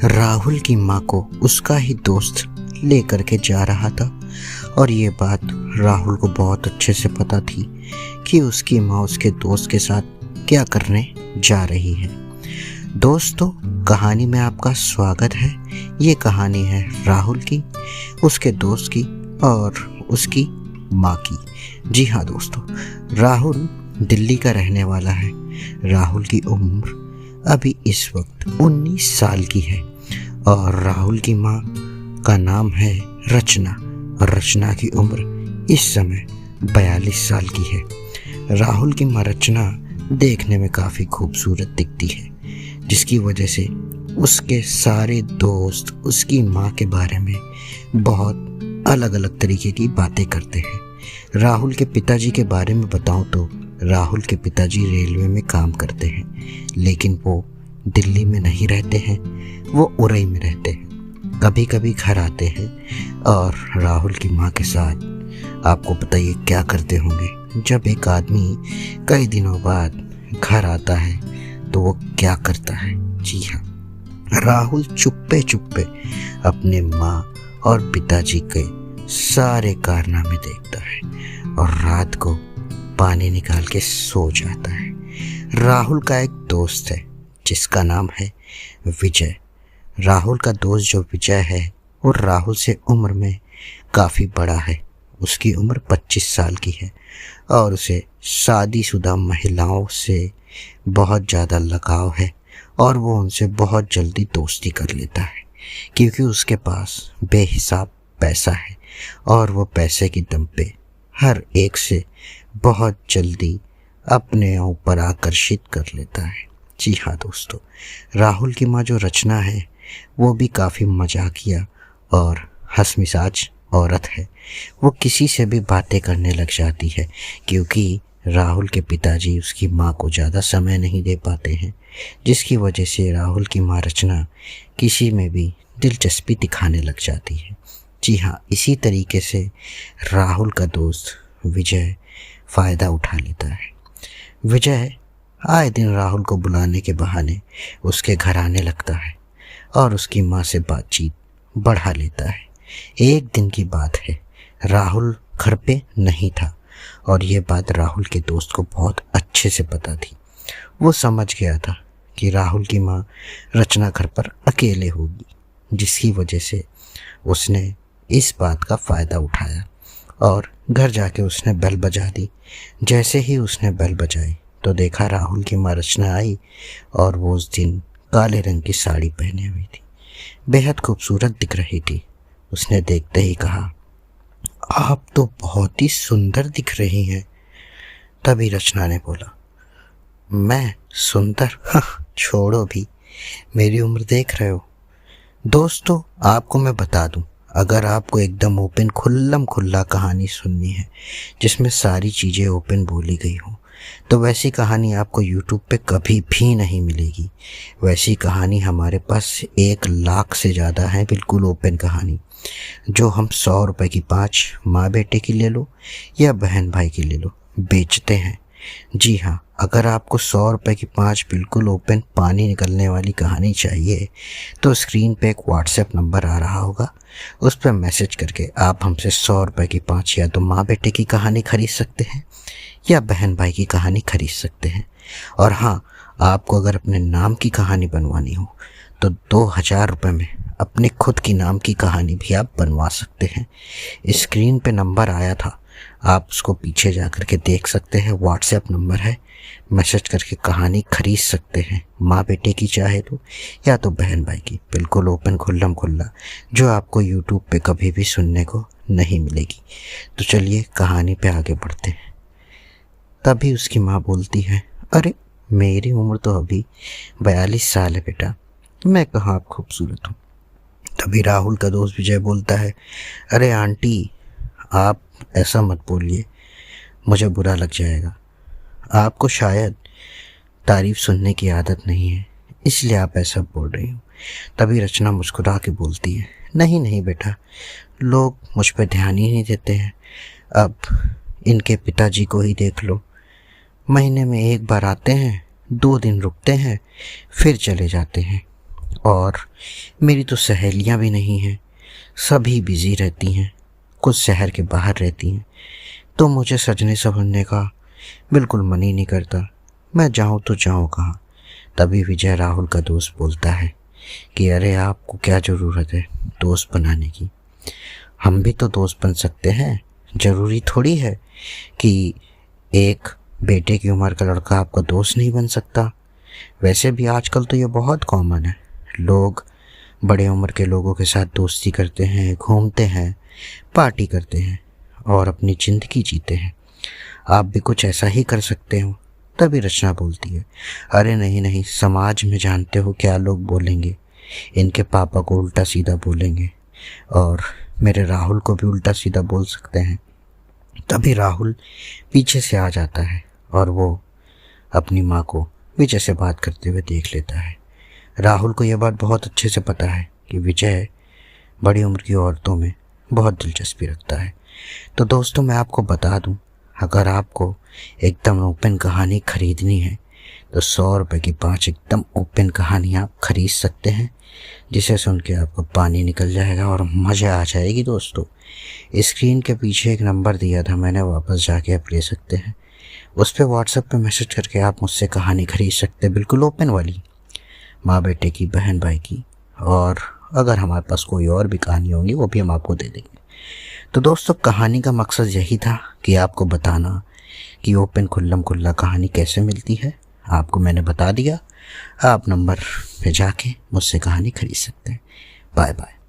राहुल की माँ को उसका ही दोस्त लेकर के जा रहा था और ये बात राहुल को बहुत अच्छे से पता थी कि उसकी माँ उसके दोस्त के साथ क्या करने जा रही है। दोस्तों, कहानी में आपका स्वागत है। ये कहानी है राहुल की, उसके दोस्त की और उसकी माँ की। जी हाँ दोस्तों, राहुल दिल्ली का रहने वाला है। राहुल की उम्र अभी इस वक्त 19 साल की है और राहुल की माँ का नाम है रचना और रचना की उम्र इस समय 42 साल की है। राहुल की माँ रचना देखने में काफ़ी खूबसूरत दिखती है, जिसकी वजह से उसके सारे दोस्त उसकी माँ के बारे में बहुत अलग अलग तरीके की बातें करते हैं। राहुल के पिताजी के बारे में बताऊं तो राहुल के पिताजी रेलवे में काम करते हैं, लेकिन वो दिल्ली में नहीं रहते हैं, वो उरई में रहते हैं। कभी कभी घर आते हैं और राहुल की माँ के साथ आपको बताइए क्या करते होंगे। जब एक आदमी कई दिनों बाद घर आता है तो वो क्या करता है? जी हाँ, राहुल चुप्पे चुप्पे अपने माँ और पिताजी के सारे कारनामे देखता है और रात को पानी निकाल के सो जाता है। राहुल का एक दोस्त है जिसका नाम है विजय। राहुल का दोस्त जो विजय है वो राहुल से उम्र में काफ़ी बड़ा है। उसकी उम्र 25 साल की है और उसे शादीशुदा महिलाओं से बहुत ज़्यादा लगाव है और वो उनसे बहुत जल्दी दोस्ती कर लेता है, क्योंकि उसके पास बेहिसाब पैसा है और वो पैसे की दम पे हर एक से बहुत जल्दी अपने ऊपर आकर्षित कर लेता है। जी हाँ दोस्तों, राहुल की माँ जो रचना है वो भी काफ़ी मजाकिया और हंसमिजाज औरत है। वो किसी से भी बातें करने लग जाती है, क्योंकि राहुल के पिताजी उसकी माँ को ज़्यादा समय नहीं दे पाते हैं, जिसकी वजह से राहुल की माँ रचना किसी में भी दिलचस्पी दिखाने लग जाती है। जी हाँ, इसी तरीके से राहुल का दोस्त विजय फ़ायदा उठा लेता है। विजय आए दिन राहुल को बुलाने के बहाने उसके घर आने लगता है और उसकी माँ से बातचीत बढ़ा लेता है। एक दिन की बात है, राहुल घर पे नहीं था और ये बात राहुल के दोस्त को बहुत अच्छे से पता थी। वो समझ गया था कि राहुल की माँ रचना घर पर अकेले होगी, जिसकी वजह से उसने इस बात का फ़ायदा उठाया और घर जाके उसने बेल बजा दी। जैसे ही उसने बेल बजाई तो देखा राहुल की माँ रचना आई और वो उस दिन काले रंग की साड़ी पहने हुई थी, बेहद खूबसूरत दिख रही थी। उसने देखते ही कहा, आप तो बहुत ही सुंदर दिख रही हैं। तभी रचना ने बोला, मैं सुंदर? छोड़ो भी, मेरी उम्र देख रहे हो। दोस्तों, आपको मैं बता दूं, अगर आपको एकदम ओपन खुल्लम खुल्ला कहानी सुननी है जिसमें सारी चीज़ें ओपन बोली गई हो, तो वैसी कहानी आपको YouTube पे कभी भी नहीं मिलेगी। वैसी कहानी हमारे पास 1 लाख से ज़्यादा है, बिल्कुल ओपन कहानी, जो हम 100 रुपए की 5 माँ बेटे की ले लो या बहन भाई की ले लो, बेचते हैं। जी हाँ, अगर आपको 100 रुपए की 5 बिल्कुल ओपन पानी निकलने वाली कहानी चाहिए तो स्क्रीन पे एक व्हाट्सएप नंबर आ रहा होगा, उस पर मैसेज करके आप हमसे 100 रुपए की 5 या तो माँ बेटे की कहानी खरीद सकते हैं या बहन भाई की कहानी खरीद सकते हैं। और हाँ, आपको अगर अपने नाम की कहानी बनवानी हो तो 2000 रुपये में अपने खुद की नाम की कहानी भी आप बनवा सकते हैं। स्क्रीन पे नंबर आया था, आप उसको पीछे जा कर के देख सकते हैं, व्हाट्सएप नंबर है, मैसेज करके कहानी खरीद सकते हैं, माँ बेटे की चाहे तो या तो बहन भाई की, बिल्कुल ओपन खुल्लम खुल्ला, जो आपको यूट्यूब पे कभी भी सुनने को नहीं मिलेगी। तो चलिए कहानी पे आगे बढ़ते हैं। तभी उसकी माँ बोलती है, अरे मेरी उम्र तो अभी 42 साल है बेटा, मैं कहाँ आप खूबसूरत हूँ। तभी राहुल का दोस्त विजय बोलता है, अरे आंटी, आप ऐसा मत बोलिए, मुझे बुरा लग जाएगा। आपको शायद तारीफ सुनने की आदत नहीं है, इसलिए आप ऐसा बोल रही हो। तभी रचना मुस्कुरा के बोलती है, नहीं नहीं बेटा, लोग मुझ पर ध्यान ही नहीं देते हैं। अब इनके पिताजी को ही देख लो, महीने में 1 बार आते हैं, 2 दिन रुकते हैं, फिर चले जाते हैं। और मेरी तो सहेलियां भी नहीं हैं, सभी बिजी रहती हैं, कुछ शहर के बाहर रहती हैं, तो मुझे सजने संवरने का बिल्कुल मन ही नहीं करता। मैं जाऊं तो जाऊं कहाँ। तभी विजय, राहुल का दोस्त, बोलता है कि अरे आपको क्या ज़रूरत है दोस्त बनाने की, हम भी तो दोस्त बन सकते हैं। ज़रूरी थोड़ी है कि एक बेटे की उम्र का लड़का आपका दोस्त नहीं बन सकता। वैसे भी आजकल तो ये बहुत कॉमन है, लोग बड़े उम्र के लोगों के साथ दोस्ती करते हैं, घूमते हैं, पार्टी करते हैं और अपनी ज़िंदगी जीते हैं। आप भी कुछ ऐसा ही कर सकते हो। तभी रचना बोलती है, अरे नहीं नहीं, समाज में जानते हो क्या लोग बोलेंगे, इनके पापा को उल्टा सीधा बोलेंगे और मेरे राहुल को भी उल्टा सीधा बोल सकते हैं। तभी राहुल पीछे से आ जाता है और वो अपनी माँ को विजय से बात करते हुए देख लेता है। राहुल को यह बात बहुत अच्छे से पता है कि विजय बड़ी उम्र की औरतों में बहुत दिलचस्पी रखता है। तो दोस्तों, मैं आपको बता दूं, अगर आपको एकदम ओपन कहानी खरीदनी है तो 100 रुपये की 5 एकदम ओपन कहानी आप खरीद सकते हैं, जिसे सुन के आपको पानी निकल जाएगा और मज़ा आ जाएगी। दोस्तों, स्क्रीन के पीछे एक नंबर दिया था मैंने, वापस जाके आप ले सकते हैं। उस पर व्हाट्सएप पे मैसेज करके आप मुझसे कहानी खरीद सकते हैं, बिल्कुल ओपन वाली, माँ बेटे की, बहन भाई की, और अगर हमारे पास कोई और भी कहानी होंगी वो भी हम आपको दे देंगे। तो दोस्तों, कहानी का मकसद यही था कि आपको बताना कि ओपन खुल्लम खुल्ला कहानी कैसे मिलती है। आपको मैंने बता दिया, आप नंबर पे जाके मुझसे कहानी खरीद सकते हैं। Bye bye.